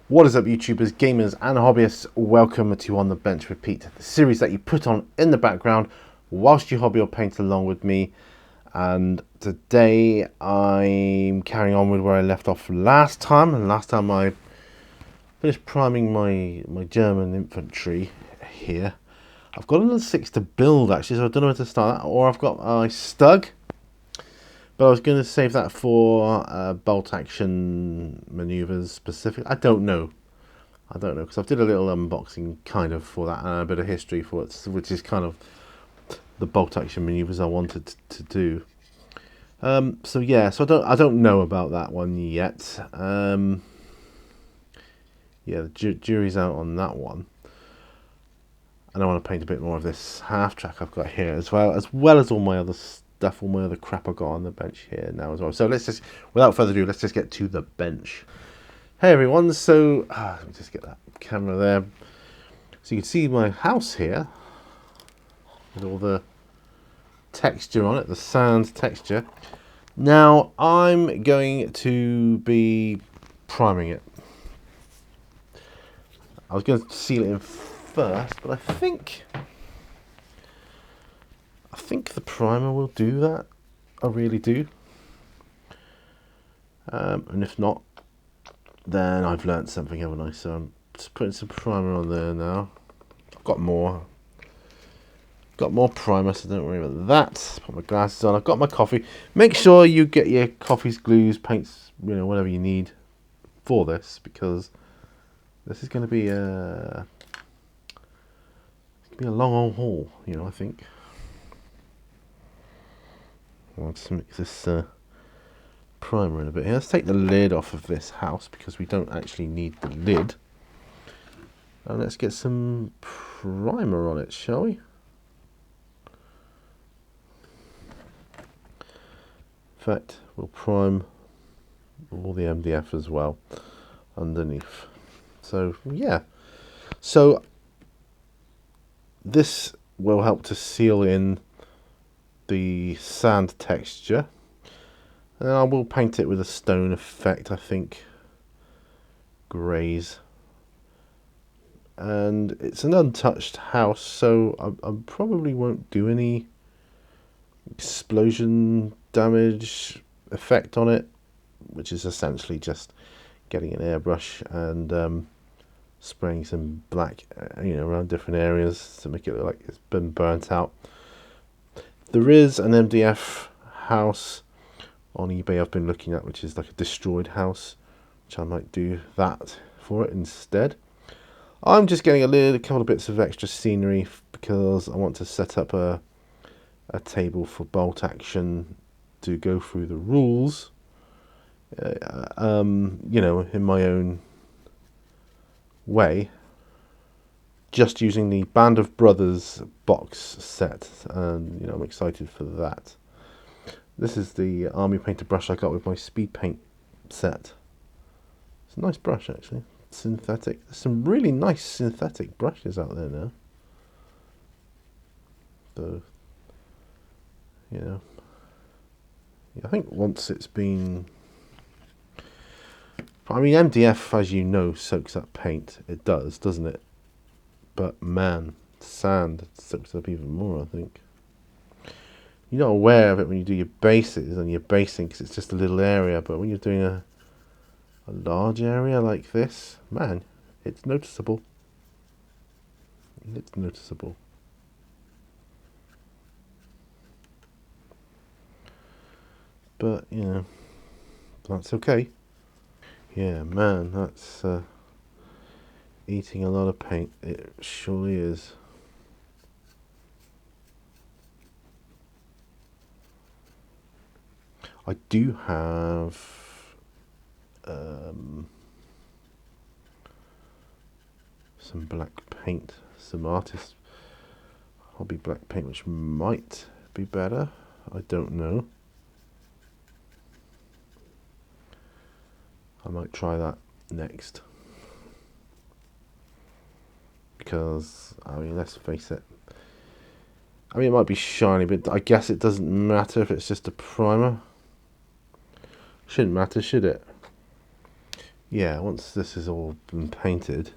What is up, YouTubers, gamers and hobbyists? Welcome to On the Bench with Pete, the series that you put on in the background whilst you hobby or paint along with me. And today I'm carrying on with where I left off last time. And last time I finished priming my German infantry here. I've got another 6 to build actually, so I don't know where to start that. Or I've got my Stug. But I was going to save that for bolt action maneuvers specific. I don't know because I did a little unboxing kind of for that and a bit of history for it, which is kind of the bolt action maneuvers I wanted to do. So yeah, so I don't know about that one yet. Yeah, the jury's out on that one. And I want to paint a bit more of this half track I've got here as well as all my other stuff, all my other crap I've got on the bench here now as well. So let's just, without further ado, let's just get to the bench. Hey everyone, so let me just get that camera there. So you can see my house here with all the texture on it, the sand texture. Now I'm going to be priming it. I was going to seal it in first, but I think the primer will do that. I really do. And if not, then I've learnt something, haven't I? So I'm just putting some primer on there now. I've got more primer, so don't worry about that. Put my glasses on. I've got my coffee. Make sure you get your coffees, glues, paints, whatever you need for this, because this is going to be a long old haul, I think. I'll just mix this primer in a bit here. Let's take the lid off of this house because we don't actually need the lid. And let's get some primer on it, shall we? In fact, we'll prime all the MDF as well underneath. So yeah, so this will help to seal in the sand texture, and I will paint it with a stone effect, I think, greys. And it's an untouched house, so I probably won't do any explosion damage effect on it, which is essentially just getting an airbrush and spraying some black around different areas to make it look like it's been burnt out. There is an MDF house on eBay I've been looking at, which is like a destroyed house, which I might do that for it instead. I'm just getting a couple of bits of extra scenery because I want to set up a table for bolt action to go through the rules, in my own way, just using the Band of Brothers box set, and I'm excited for that. This is the army painter brush I got with my speed paint set. It's a nice brush actually, synthetic. There's some really nice synthetic brushes out there now. So I think once it's been, MDF, as you know, soaks up paint. It does, doesn't it? But man, sand soaks up even more, I think. You're not aware of it when you do your bases and your basing because it's just a little area, but when you're doing a large area like this, man, it's noticeable. It's noticeable. But, that's okay. Yeah, man, that's eating a lot of paint. It surely is. I do have some black paint, some artist hobby black paint, which might be better. I don't know. I might try that next. Because, let's face it. It might be shiny, but I guess it doesn't matter if it's just a primer. Shouldn't matter, should it? Yeah, once this is all been painted,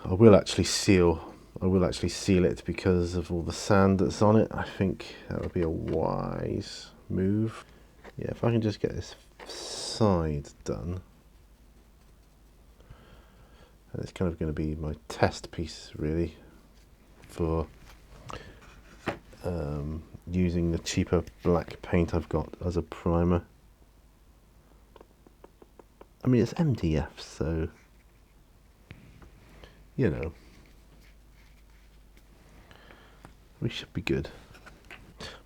I will actually seal it because of all the sand that's on it. I think that would be a wise move. Yeah, if I can just get this side done. And it's kind of going to be my test piece really for using the cheaper black paint I've got as a primer. I mean, it's MDF, so you know, we should be good.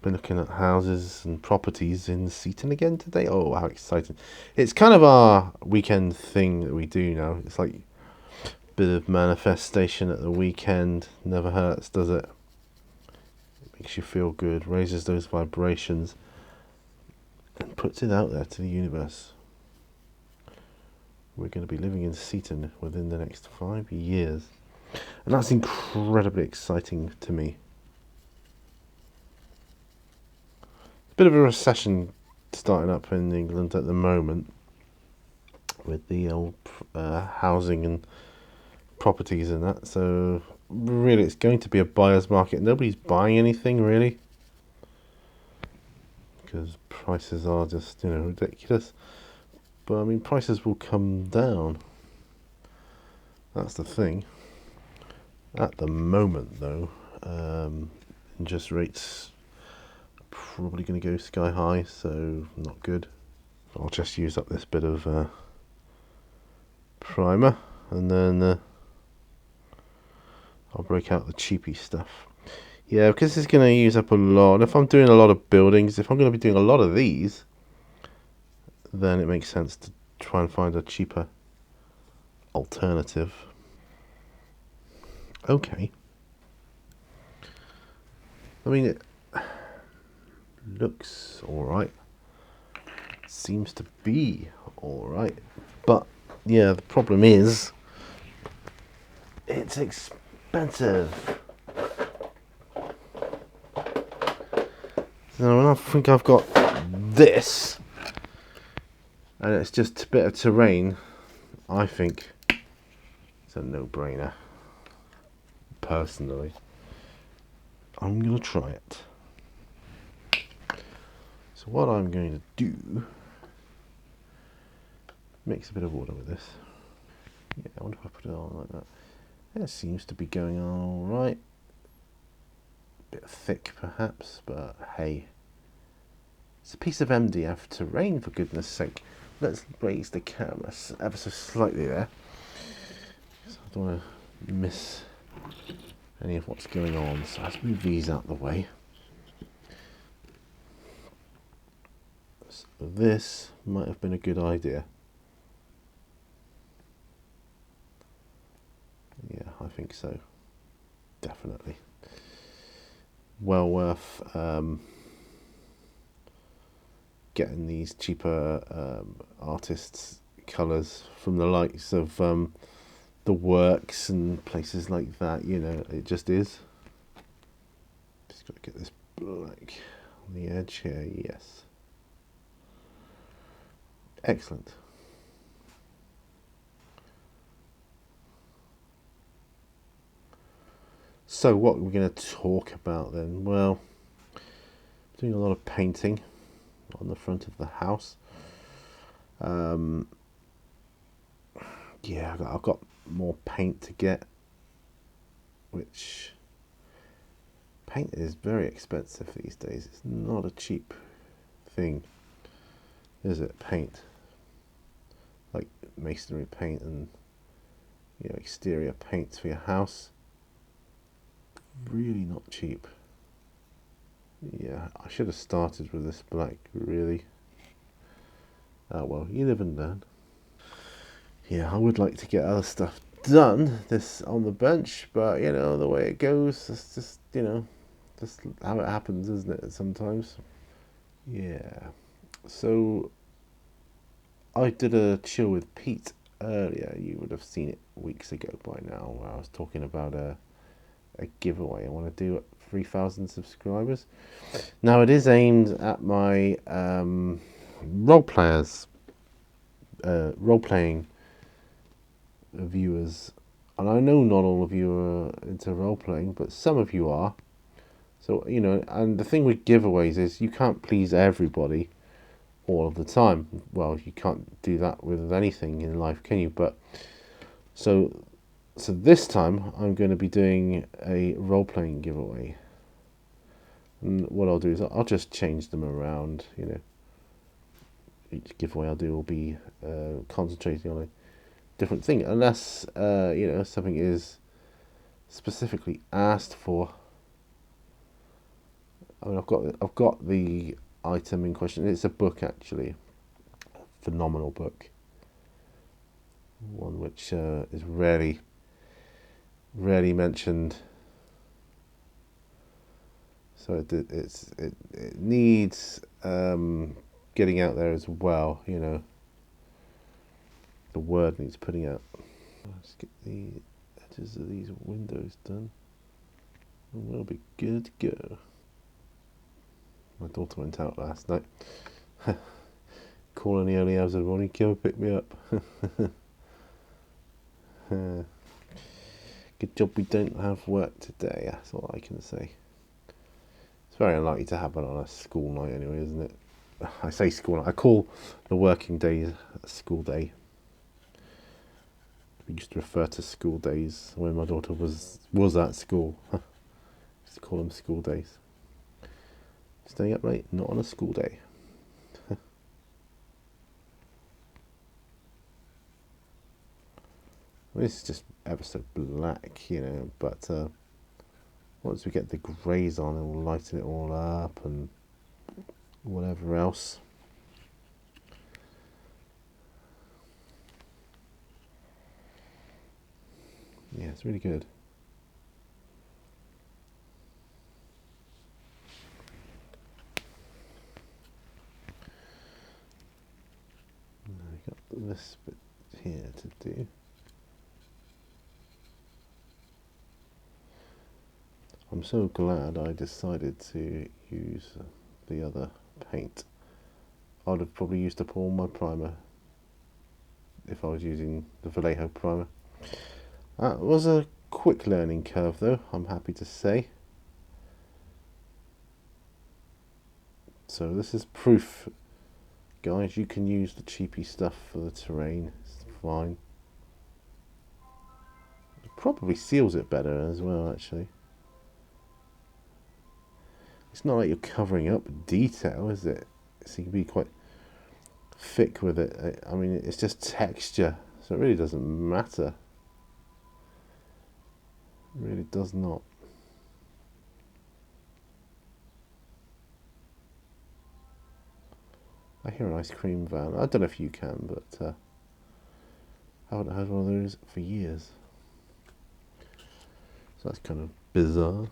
Been looking at houses and properties in Seaton again today. Oh, how exciting. It's kind of our weekend thing that we do now. It's like a bit of manifestation at the weekend. Never hurts, does it? It makes you feel good, raises those vibrations, and puts it out there to the universe. We're going to be living in Seaton within the next 5 years. And that's incredibly exciting to me. Bit of a recession starting up in England at the moment with the old housing and properties and that. So really it's going to be a buyer's market. Nobody's buying anything really because prices are just, you know, ridiculous. But I mean, prices will come down. That's the thing. At the moment though, interest rates probably going to go sky high, so not good. I'll just use up this bit of primer and then I'll break out the cheapy stuff. Yeah, because it's going to use up a lot. If I'm doing a lot of buildings, if I'm going to be doing a lot of these, then it makes sense to try and find a cheaper alternative. Okay. I mean, it looks alright. Seems to be alright. But, yeah, the problem is, it's expensive. So when I think I've got this, and it's just a bit of terrain, I think it's a no-brainer. Personally, I'm going to try it. So what I'm going to do, mix a bit of water with this. Yeah, I wonder if I put it on like that. It seems to be going on all right. A bit thick perhaps, but hey. It's a piece of MDF terrain, for goodness sake. Let's raise the camera ever so slightly there. So I don't want to miss any of what's going on. So let's move these out of the way. So this might have been a good idea. Yeah, I think so. Definitely. Well worth getting these cheaper artists' colours from the likes of the Works and places like that. You know, it just is. Just got to get this black on the edge here. Yes. Excellent. So what are we going to talk about then? Well, doing a lot of painting on the front of the house. Yeah, I've got more paint to get, which paint is very expensive these days. It's not a cheap thing, is it? Paint, like masonry paint and, you know, exterior paints for your house. Really not cheap. Yeah, I should have started with this black, really. Oh well, you live and learn. Yeah, I would like to get other stuff done this on the bench, but you know, the way it goes, it's just, you know, just how it happens, isn't it, sometimes? Yeah. So I did a chill with Pete earlier. You would have seen it weeks ago by now, where I was talking about a giveaway I want to do at 3,000 subscribers. Now it is aimed at my role players role-playing viewers, and I know not all of you are into role-playing, but some of you are. So, you know, and the thing with giveaways is you can't please everybody all of the time. Well, you can't do that with anything in life, can you? But so this time I'm going to be doing a role-playing giveaway. And what I'll do is I'll just change them around, you know. Each giveaway I'll do will be concentrating on a different thing, unless you know, something is specifically asked for. I mean, I've got the item in question. It's a book, actually, phenomenal book, one which is rarely mentioned. So it needs getting out there as well. You know, the word needs putting out. Let's get the edges of these windows done, and we'll be good to go. My daughter went out last night. Call in the early hours of the morning, come and pick me up. Good job we don't have work today, that's all I can say. It's very unlikely to happen on a school night anyway, isn't it? I say school night, I call the working days a school day. We used to refer to school days when my daughter was at school. Used to call them school days. Staying up late, not on a school day. This is just ever so black, you know, but once we get the greys on, it will lighten it all up and whatever else. Yeah, it's really good. Got this bit here to do. I'm so glad I decided to use the other paint. I would have probably used up all my primer if I was using the Vallejo primer. That was a quick learning curve though, I'm happy to say. So this is proof, guys, you can use the cheapy stuff for the terrain, it's fine. It probably seals it better as well, actually. It's not like you're covering up detail, is it? So you can be quite thick with it. I mean, it's just texture, so it really doesn't matter. It really does not. I hear an ice cream van. I don't know if you can, but I haven't heard one of those for years. So that's kind of bizarre.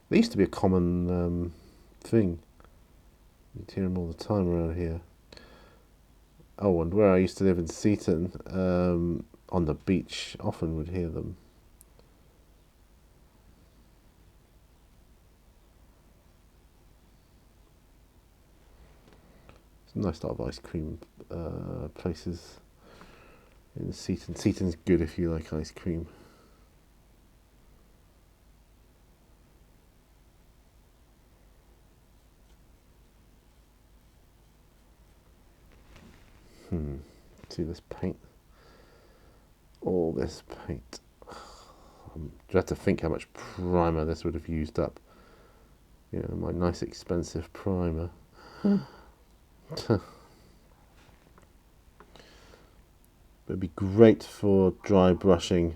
They used to be a common thing. You'd hear them all the time around here. Oh, and where I used to live in Seaton, on the beach, often would hear them. It's a nice lot of ice cream places in Seaton. Seaton's good if you like ice cream. See this paint? All this paint. You have to think how much primer this would have used up. You know, my nice expensive primer. It'd be great for dry brushing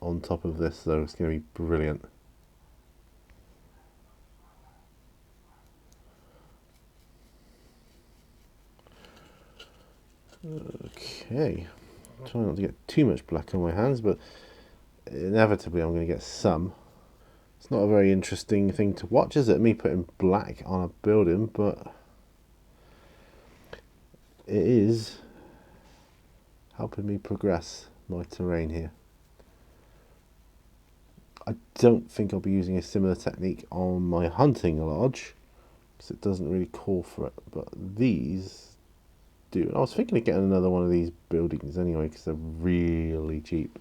on top of this though, it's going to be brilliant. Okay, try not to get too much black on my hands, but inevitably I'm going to get some. It's not a very interesting thing to watch, is it? Me putting black on a building, but it is helping me progress my terrain here. I don't think I'll be using a similar technique on my hunting lodge, because it doesn't really call for it, but these do. I was thinking of getting another one of these buildings anyway, because they're really cheap.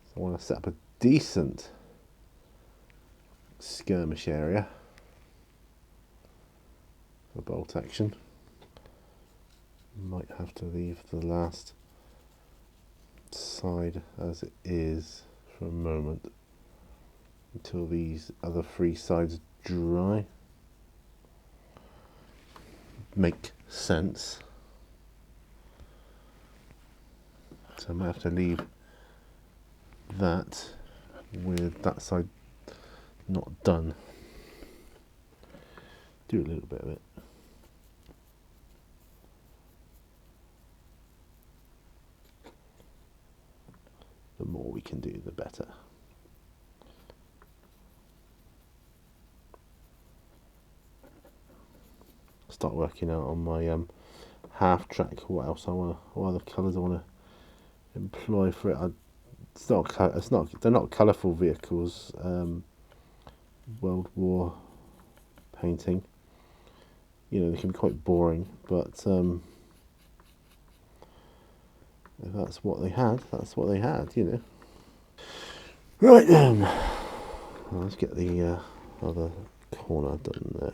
So I want to set up a decent skirmish area for bolt action. Might have to leave the last side as it is for a moment until these other three sides dry. Make sense. So I might have to leave that with that side not done. Do a little bit of it. The more we can do, the better. Start working out on my half track. What else I want? What other colours I want to employ for it? It's not. They're not colourful vehicles. World War painting. You know, they can be quite boring, but if that's what they had, that's what they had, you know. Right then, well, let's get the other corner done there.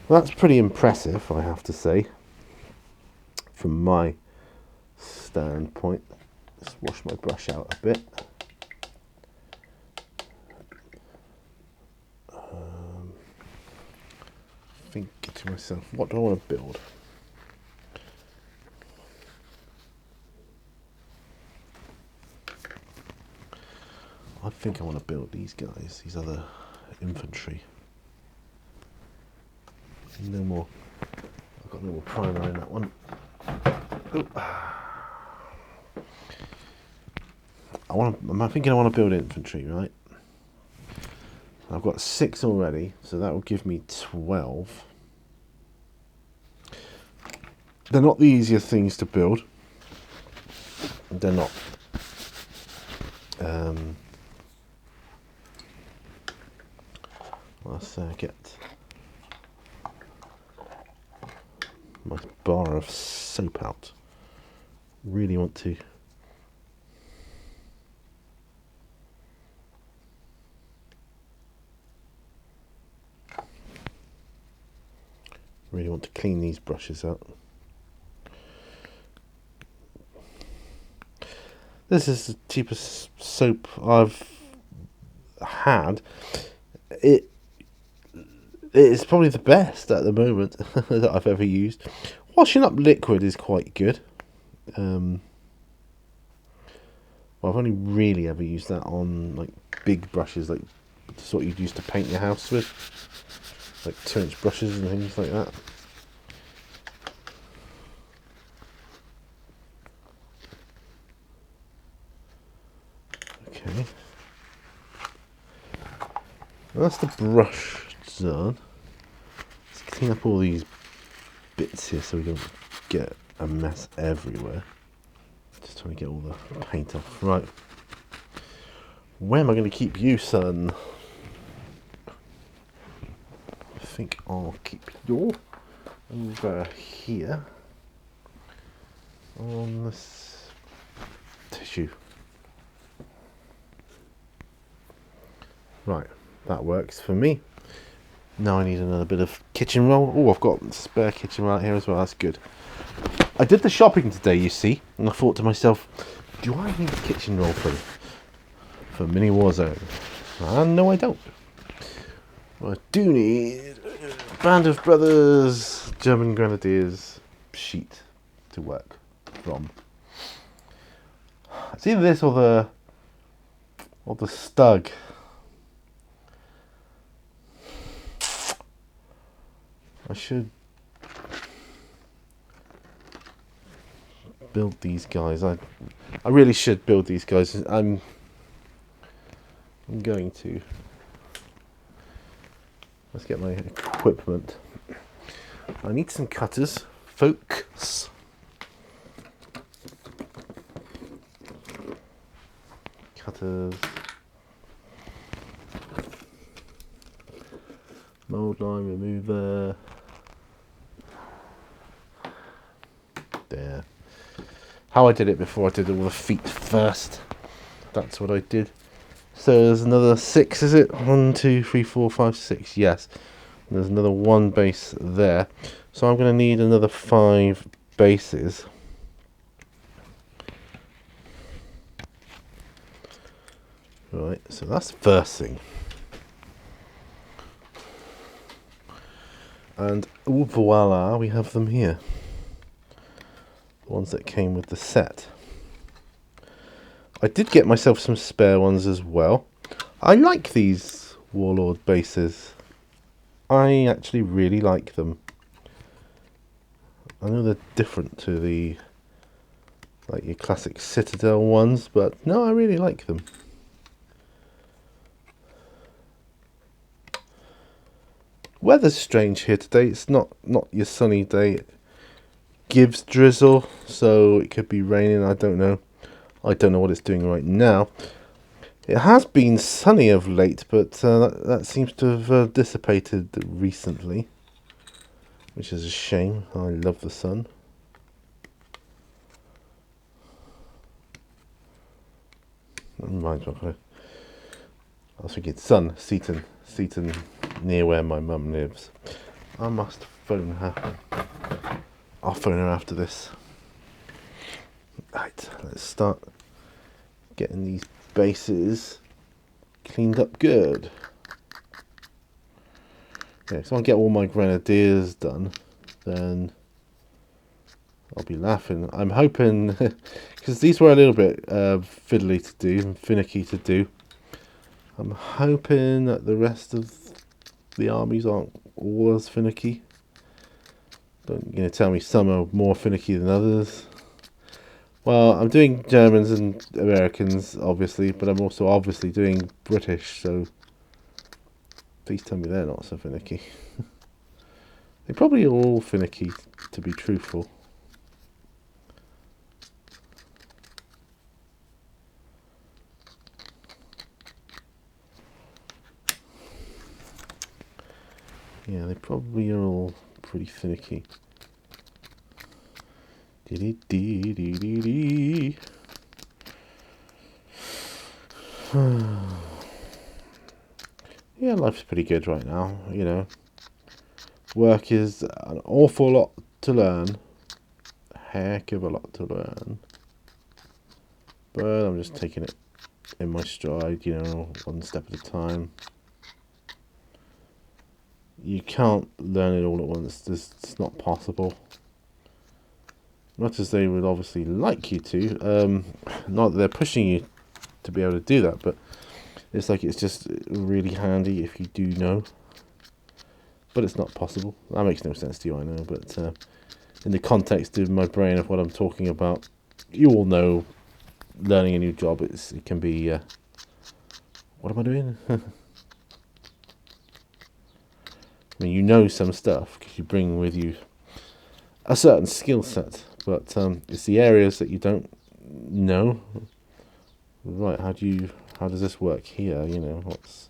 Well, that's pretty impressive, I have to say, from my standpoint. Let's wash my brush out a bit. Think to myself, what do I want to build? I think I want to build these guys, these other infantry. No more. I've got no more primer in that one. I'm thinking I want to build infantry, right? I've got 6 already, so that will give me 12. They're not the easiest things to build. They're not. Let's get my bar of soap out. Really want to clean these brushes out. This is the cheapest soap I've had. It is probably the best at the moment that I've ever used. Washing up liquid is quite good. Well, I've only really ever used that on like big brushes, like the sort you'd use to paint your house with, like 2-inch brushes and things like that. Okay, well, that's the brush done. Let's clean up all these bits here so we don't get a mess everywhere. Just trying to get all the paint off. Right, where am I going to keep you, son? I think I'll keep you over here on this tissue. Right, that works for me. Now I need another bit of kitchen roll. Oh, I've got a spare kitchen roll out here as well. That's good. I did the shopping today, you see, and I thought to myself, do I need a kitchen roll for Mini Warzone? And no, I don't. I do need a Band of Brothers German Grenadiers sheet to work from. It's either this or the Stug. I should build these guys. I really should build these guys. I'm going to. Let's get my equipment. I need some cutters, folks. Cutters. Mold line remover. There. How I did it before, I did all the feet first. That's what I did. So there's another 6, is it? 1, 2, 3, 4, 5, 6. Yes. And there's another 1 base there. So I'm going to need another 5 bases. Right, so that's the first thing. And ooh, voila, we have them here. The ones that came with the set. I did get myself some spare ones as well. I like these Warlord bases. I actually really like them. I know they're different to the like your classic Citadel ones, but no, I really like them. Weather's strange here today. It's not your sunny day. It gives drizzle, so it could be raining. I don't know. I don't know what it's doing right now. It has been sunny of late, but that seems to have dissipated recently, which is a shame. I love the sun. Never mind. I was thinking sun, Seaton, near where my mum lives. I must phone her. I'll phone her after this. Right, let's start getting these bases cleaned up good. Okay, so I'll get all my grenadiers done, then I'll be laughing. I'm hoping, because these were a little bit fiddly to do and finicky to do. I'm hoping that the rest of the armies aren't all as finicky. Don't tell me some are more finicky than others. Well, I'm doing Germans and Americans, obviously, but I'm also obviously doing British, so please tell me they're not so finicky. They probably are all finicky, to be truthful. Yeah, they probably are all pretty finicky. Dee-dee-dee-dee-dee-dee. Yeah, life's pretty good right now, you know. Work is an awful lot to learn. A heck of a lot to learn. But I'm just taking it in my stride, you know, one step at a time. You can't learn it all at once. It's not possible. Much as they would obviously like you to. Not that they're pushing you to be able to do that, but it's like it's just really handy if you do know. But it's not possible. That makes no sense to you, I know. But in the context of my brain of what I'm talking about, you all know learning a new job, it can be... what am I doing? I mean, you know some stuff because you bring with you a certain skill set. But it's the areas that you don't know. Right, how does this work here? You know, what's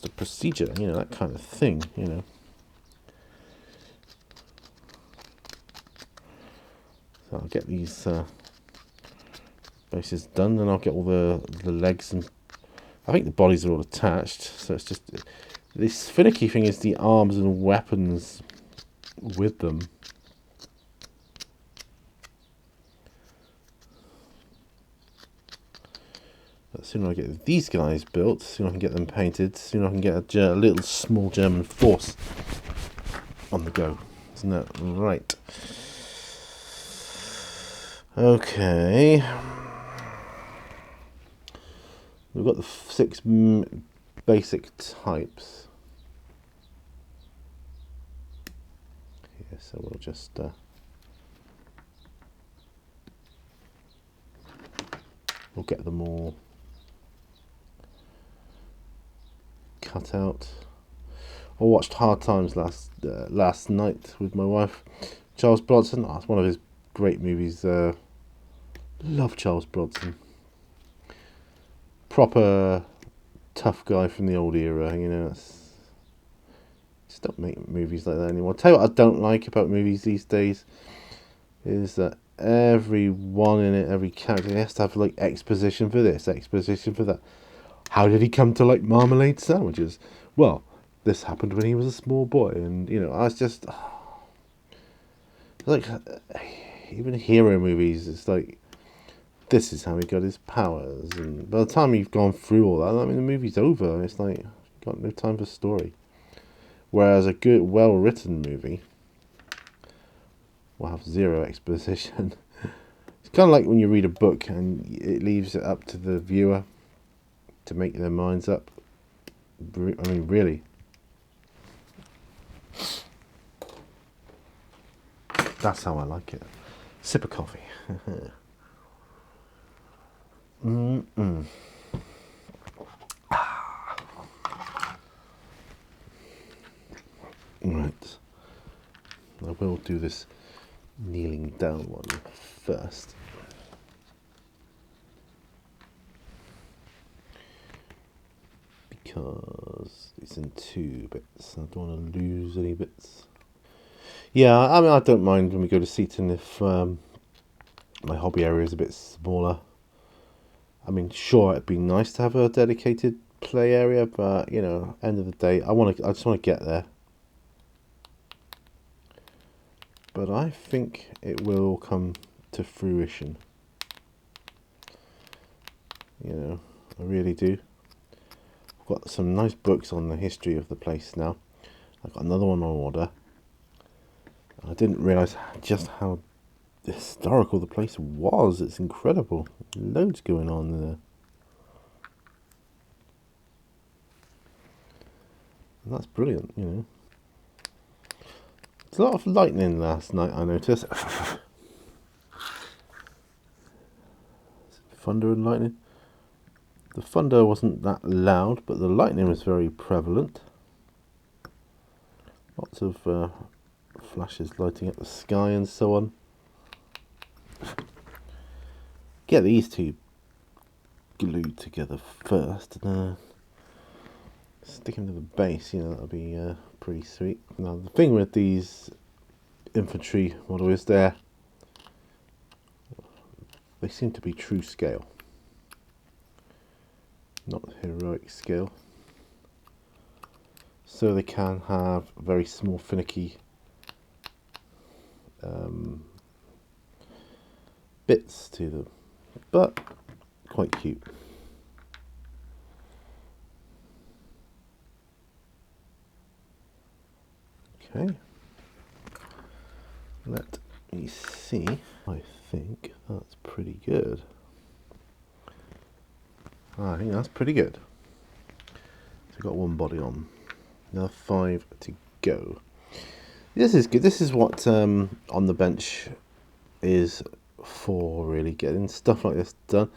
the procedure? You know, that kind of thing. You know. So I'll get these bases done, and I'll get all the legs, and I think the bodies are all attached. So it's just this finicky thing is the arms and weapons with them. But sooner I get these guys built, sooner I can get them painted, sooner I can get a little small German force on the go. Isn't that right? Okay. We've got the 6 basic types. Yeah, so we'll just... we'll get them all cut out. I watched Hard Times last night with my wife. Charles Bronson, it's one of his great movies. Love Charles Bronson. Proper tough guy from the old era, you know. Just don't make movies like that anymore. I'll tell you what I don't like about movies these days is that everyone in it, every character, has to have like exposition for this, exposition for that. How did he come to like marmalade sandwiches? Well, this happened when he was a small boy, and you know, I was just like, even hero movies, it's like, this is how he got his powers, and by the time you've gone through all that, I mean, the movie's over. It's like, you've got no time for story. Whereas a good, well-written movie will have zero exposition. It's kind of like when you read a book and it leaves it up to the viewer to make their minds up. I mean, really. That's how I like it. Sip of coffee. Right. I will do this kneeling down one first. Because it's in 2 bits. I don't want to lose any bits. Yeah, I mean, I don't mind when we go to Seaton if my hobby area is a bit smaller. I mean, sure, it'd be nice to have a dedicated play area, but you know, end of the day, I just want to get there. But I think it will come to fruition. You know, I really do. I've got some nice books on the history of the place now. I've got another one on order. I didn't realise just how historical the place was. It's incredible. Loads going on there. And that's brilliant, you know. There's a lot of lightning last night, I noticed. Thunder and lightning. The thunder wasn't that loud, but the lightning was very prevalent. Lots of flashes lighting up the sky and so on. Get these two glued together first, and stick them to the base. You know, that'll be pretty sweet. Now the thing with these infantry models is they seem to be true scale, not heroic scale. So they can have very small, finicky bits to them, but quite cute. Okay, let me see. I think that's pretty good. I think that's pretty good. So we've got one body on. Another 5 to go. This is good. This is what on the bench is for, really, getting stuff like this done.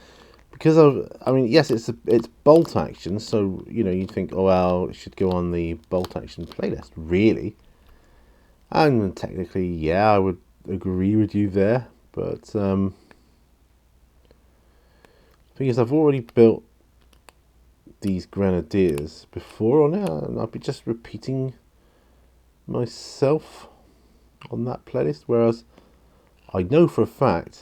Because I mean, yes, it's bolt action, so you know, you think, oh well, it should go on the bolt action playlist, really. And technically, yeah, I would agree with you there, but the thing is, I've already built these grenadiers before on it, and I'll be just repeating myself on that playlist, whereas I know for a fact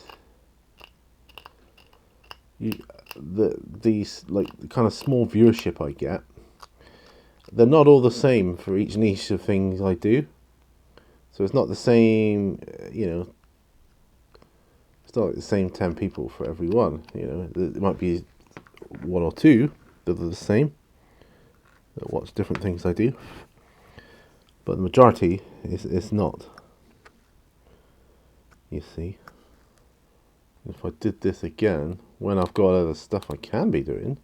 these like the kind of small viewership I get, they're not all the same for each niche of things I do. So it's not the same, you know, it's not like the same 10 people for every one, you know. It might be 1 or 2 that are the same, that watch different things I do, but the majority is not, you see. If I did this again, when I've got other stuff I can be doing,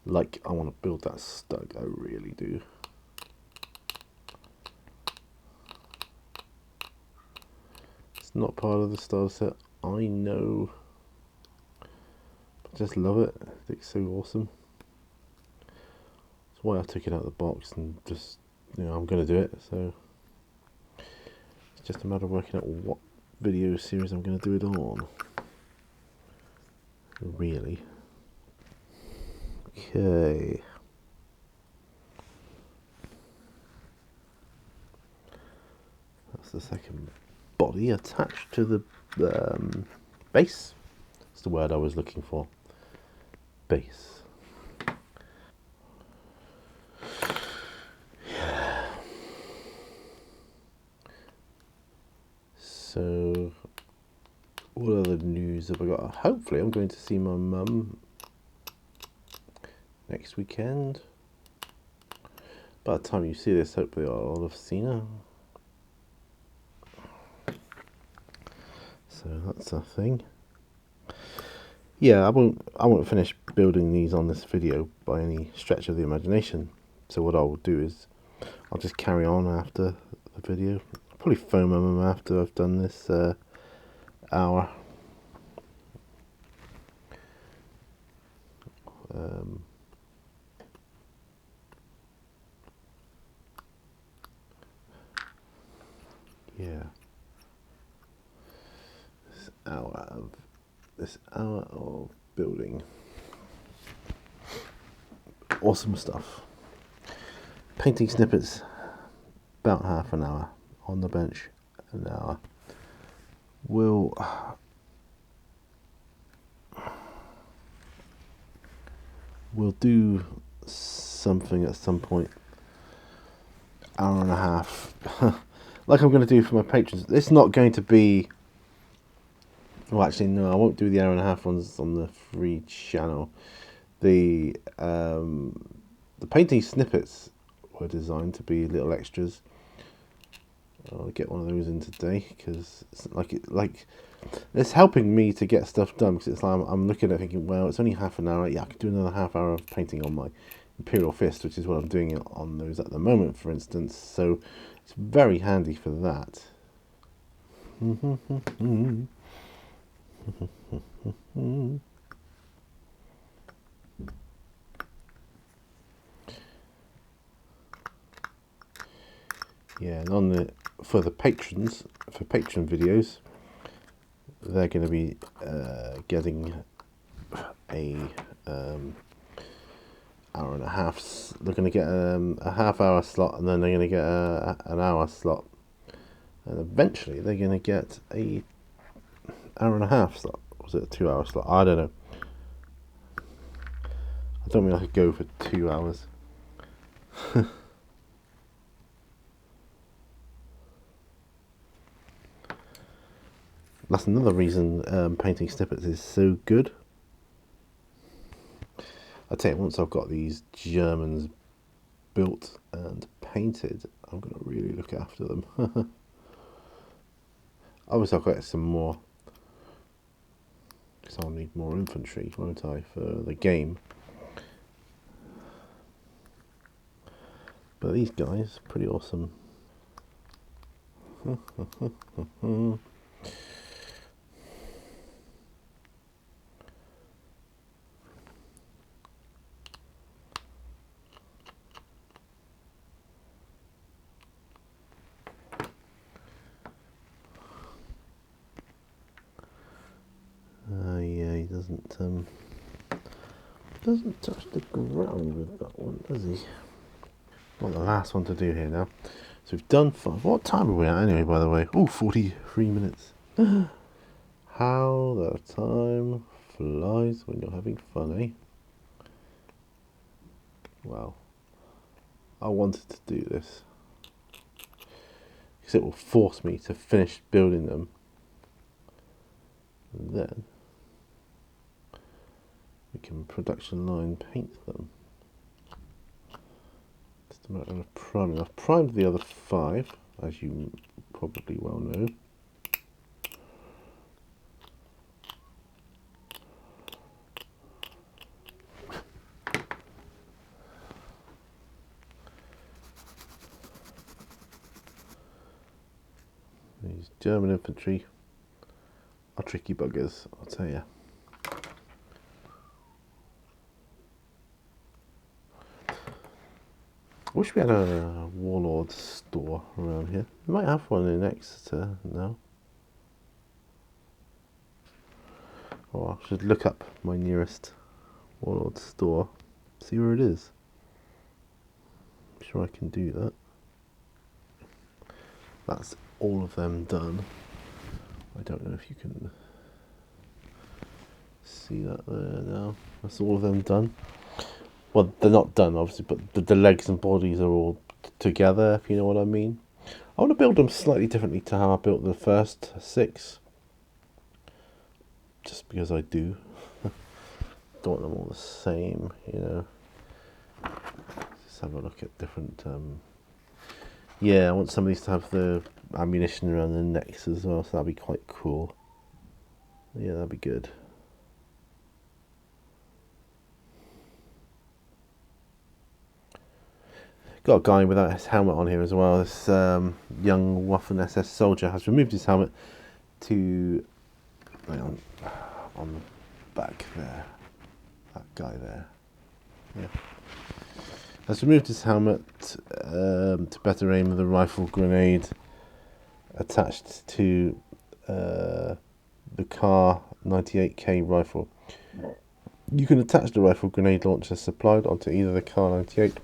like I want to build that stug, I really do. It's not part of the style set, I know, but I just love it. It's so awesome. That's why I took it out of the box and just, you know, I'm going to do it. So it's just a matter of working out what video series I'm going to do it on. Really. Okay. That's the second body attached to the base. That's the word I was looking for. Base. So, what other news have I got? Hopefully, I'm going to see my mum next weekend. By the time you see this, hopefully I'll have seen her. So that's a thing. Yeah, I won't finish building these on this video by any stretch of the imagination. So what I'll do is I'll just carry on after the video. I'll probably phone my mum after I've done this hour. Yeah. This hour of building. Awesome stuff. Painting snippets, about half an hour. On the bench, an hour. We'll do something at some point. Hour and a half. Like I'm going to do for my patrons. It's not going to be... Well, actually, no, I won't do the hour and a half ones on the free channel. The painting snippets were designed to be little extras. I'll get one of those in today because it's it's helping me to get stuff done, because it's like I'm looking at it thinking, well, it's only half an hour. Yeah, I could do another half hour of painting on my Imperial Fist, which is what I'm doing on those at the moment, for instance. So it's very handy for that. Yeah, and for the patrons, for patron videos, they're going to be getting a hour and a half. They're going to get a half-hour slot, and then they're going to get an hour slot, and eventually they're going to get a hour and a half slot. Was it a 2-hour slot? I don't know. I don't mean I could go for 2 hours. That's another reason painting snippets is so good. I tell you, once I've got these Germans built and painted, I'm going to really look after them. Obviously, I'll get some more, because I'll need more infantry, won't I, for the game. But these guys, pretty awesome. Yeah, he doesn't touch the ground with that one, does he? Well, the last one to do here now. So we've done 5. What time are we at anyway, by the way? Oh, 43 minutes. How the time flies when you're having fun, eh? Wow. I wanted to do this, because it will force me to finish building them. And then we can production line paint them. Just a matter of priming. I've primed the other 5, as you probably well know. These German infantry are tricky buggers, I'll tell you. I wish we had a Warlord store around here. We might have one in Exeter now. Oh, I should look up my nearest Warlord store, see where it is. I'm sure I can do that. That's all of them done. I don't know if you can see that there now. That's all of them done. Well, they're not done, obviously, but the legs and bodies are all together, if you know what I mean. I want to build them slightly differently to how I built the first 6. Just because I do. Don't want them all the same, you know. Let's have a look at different... Yeah, I want some of these to have the ammunition around their necks as well, so that'd be quite cool. Yeah, that'd be good. Got a guy without his helmet on here as well. This young Waffen SS soldier has removed his helmet to on the back there. That guy there. Yeah. Has removed his helmet to better aim with a rifle grenade attached to the Kar 98K rifle. You can attach the rifle grenade launcher supplied onto either the Kar 98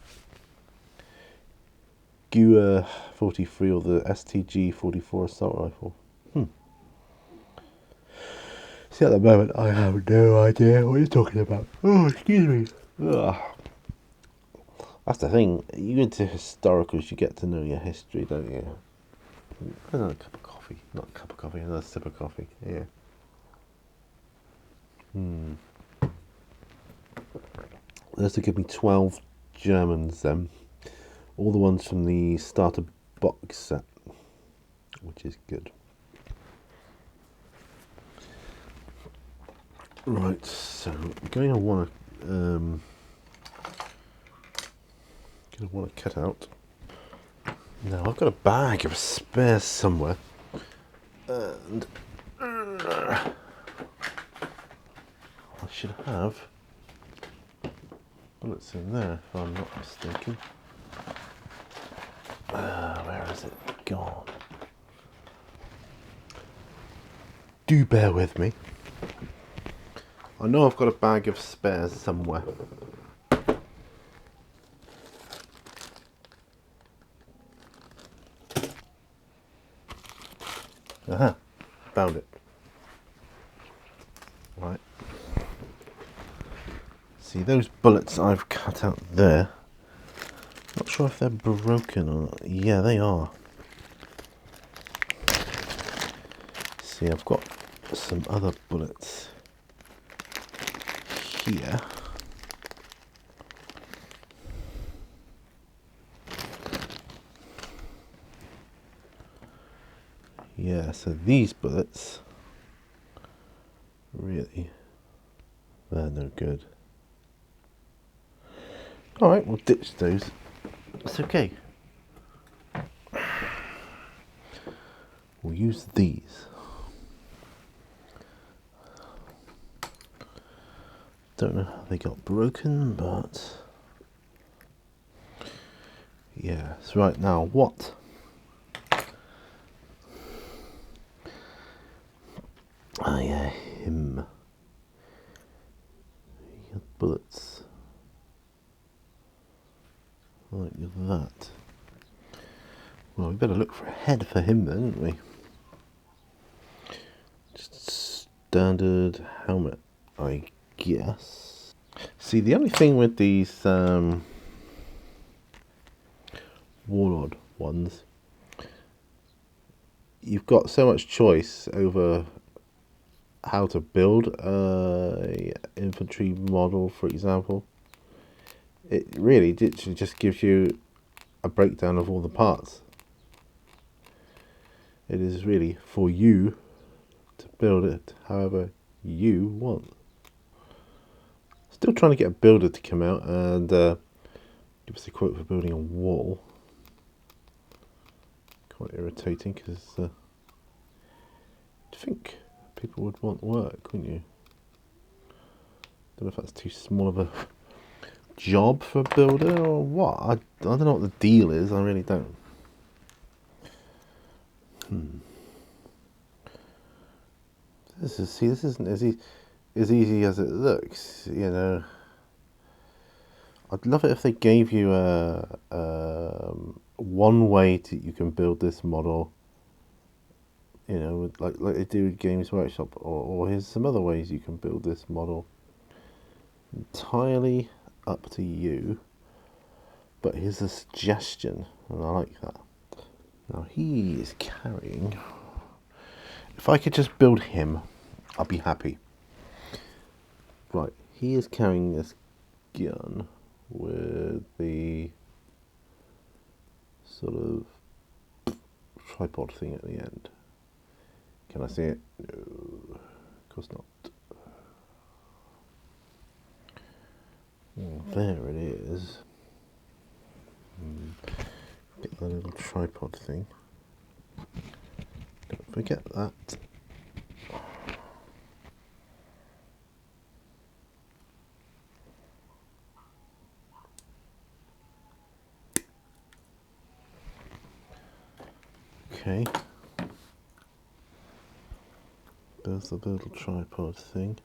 Gewehr 43 or the STG 44 assault rifle. See, at the moment I have no idea what you're talking about. Oh, excuse me. Ugh. That's the thing. You into historicals, you get to know your history, don't you? Another cup of coffee. Not a cup of coffee, another sip of coffee. Yeah. This will give me 12 Germans then. All the ones from the starter box set, which is good. Right, so I'm going to want to cut out. Now I've got a bag of spares somewhere, and I should have bullets in there if I'm not mistaken. Where has it gone? Do bear with me. I know I've got a bag of spares somewhere. Aha, found it. Right. See, those bullets I've cut out there, not sure if they're broken or not. Yeah, they are. See, I've got some other bullets here. Yeah, so these bullets, really, they're no good. Alright, we'll ditch those. It's okay. We'll use these. Don't know how they got broken, but yeah. So right now, what? Oh yeah, him. He had bullets like that. Well, we better look for a head for him then, don't we? Just standard helmet, I guess. See, the only thing with these Warlord ones, you've got so much choice over how to build a infantry model, for example. It really literally just gives you a breakdown of all the parts. It is really for you to build it however you want. Still trying to get a builder to come out and give us a quote for building a wall. Quite irritating because I think people would want work, wouldn't you? Don't know if that's too small of a job for a builder or what? I don't know what the deal is. I really don't. This isn't as easy as it looks. You know, I'd love it if they gave you one way you can build this model. You know, like they do with Games Workshop, or here's some other ways you can build this model. Entirely up to you, but here's a suggestion, and I like that. Now he is carrying. If I could just build him, I'll be happy. Right, he is carrying this gun with the sort of tripod thing at the end. Can I see it? No, of course not. Well, there it is. Get the little tripod thing. Don't forget that. Okay. There's the little tripod thing.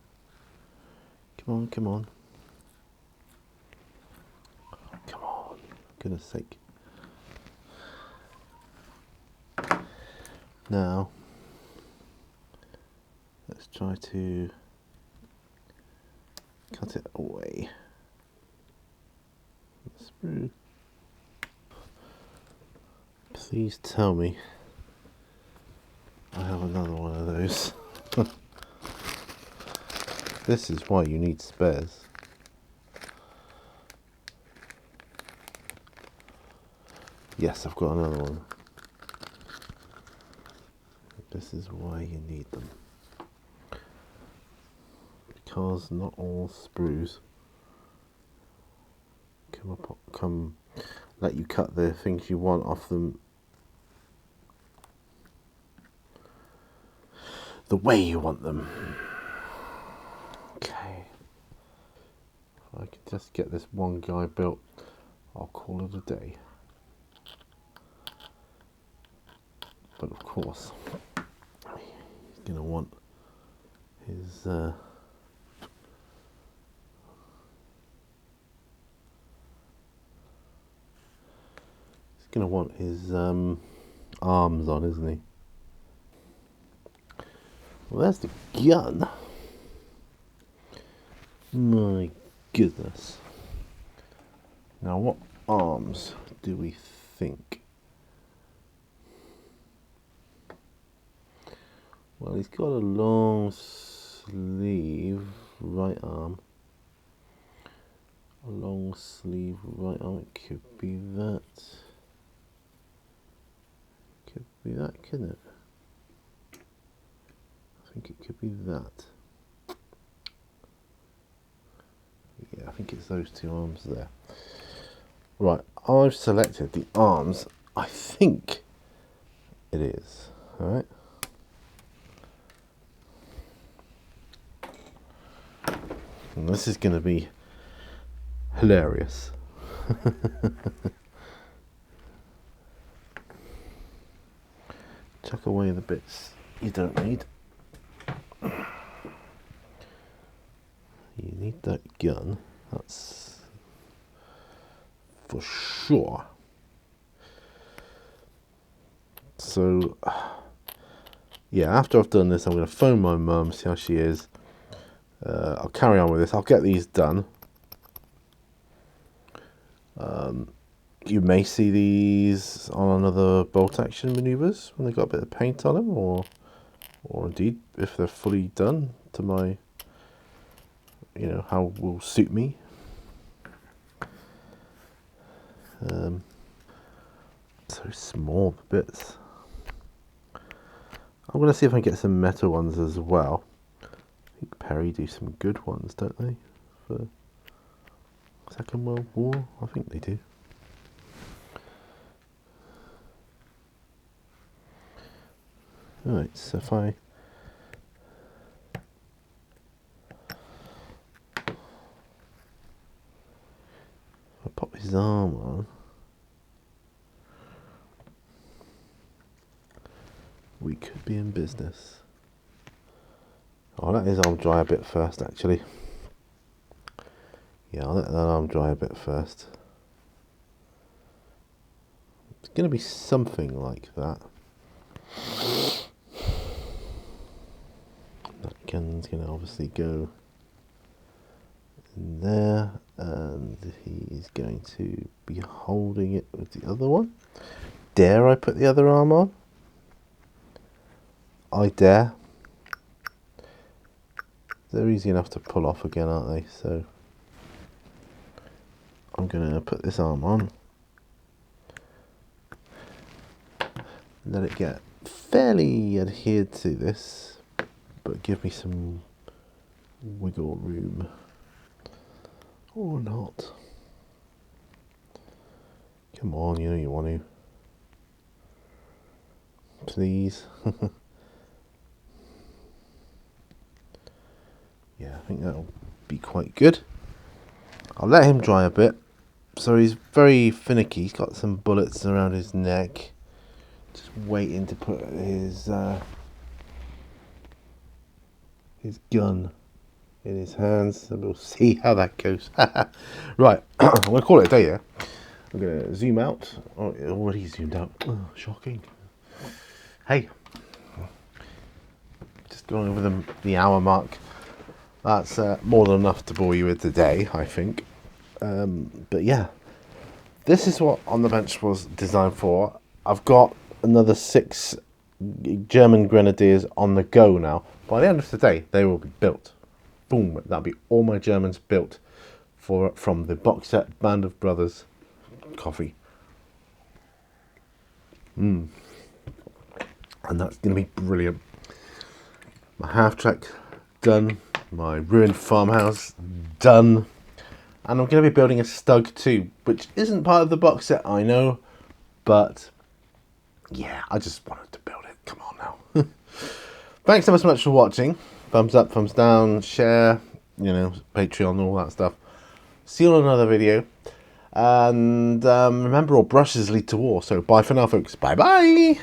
Come on, come on. Come on, for goodness sake. Now, let's try to cut it away. Sprue. Please tell me I have another one of those. This is why you need spares. Yes, I've got another one. This is why you need them. Because not all sprues come let you cut the things you want off them the way you want them. Okay. If I could just get this one guy built, I'll call it a day. But of course, he's going to want his arms on, isn't he? Well, there's the gun. My goodness. Now, what arms do we think? Well, he's got a long sleeve right arm. A long sleeve right arm. It could be that. Could be that, couldn't it? I think it could be that. Yeah, I think it's those two arms there. Right, I've selected the arms. I think it is. Alright. And this is going to be hilarious. Chuck away the bits you don't need. You need that gun, that's for sure. So, yeah, after I've done this, I'm going to phone my mum, see how she is. I'll carry on with this. I'll get these done. You may see these on another bolt action maneuvers when they've got a bit of paint on them, or indeed if they're fully done to my, you know, how will suit me. So small bits. I'm going to see if I can get some metal ones as well. I think Perry do some good ones, don't they? For Second World War, I think they do. Alright, so if I his arm on, we could be in business. I'll let his arm dry a bit first, actually. Yeah, I'll let that arm dry a bit first. It's going to be something like that. That gun's going to obviously go in there, and he's going to be holding it with the other one. Dare I put the other arm on? I dare. They're easy enough to pull off again, aren't they? So I'm going to put this arm on. Let it get fairly adhered to this, but give me some wiggle room. Or not. Come on, you know you want to. Please. Yeah, I think that'll be quite good. I'll let him dry a bit. So he's very finicky. He's got some bullets around his neck. Just waiting to put his gun in his hands, and we'll see how that goes. Right, I'm going to call it a day, yeah? I'm going to zoom out. Oh, it already zoomed out. Oh, shocking. Hey. Just going over the hour mark. That's more than enough to bore you with today, I think. But yeah, this is what On the Bench was designed for. I've got another 6 German Grenadiers on the go now. By the end of the day, they will be built. Boom, that'll be all my Germans built from the box set Band of Brothers coffee. And that's going to be brilliant. My half-track done. My ruined farmhouse done. And I'm going to be building a Stug too, which isn't part of the box set, I know. But yeah, I just wanted to build it. Come on now. Thanks so much for watching. Thumbs up, thumbs down, share, Patreon, all that stuff. See you on another video. And remember, all brushes lead to war. So bye for now, folks. Bye-bye.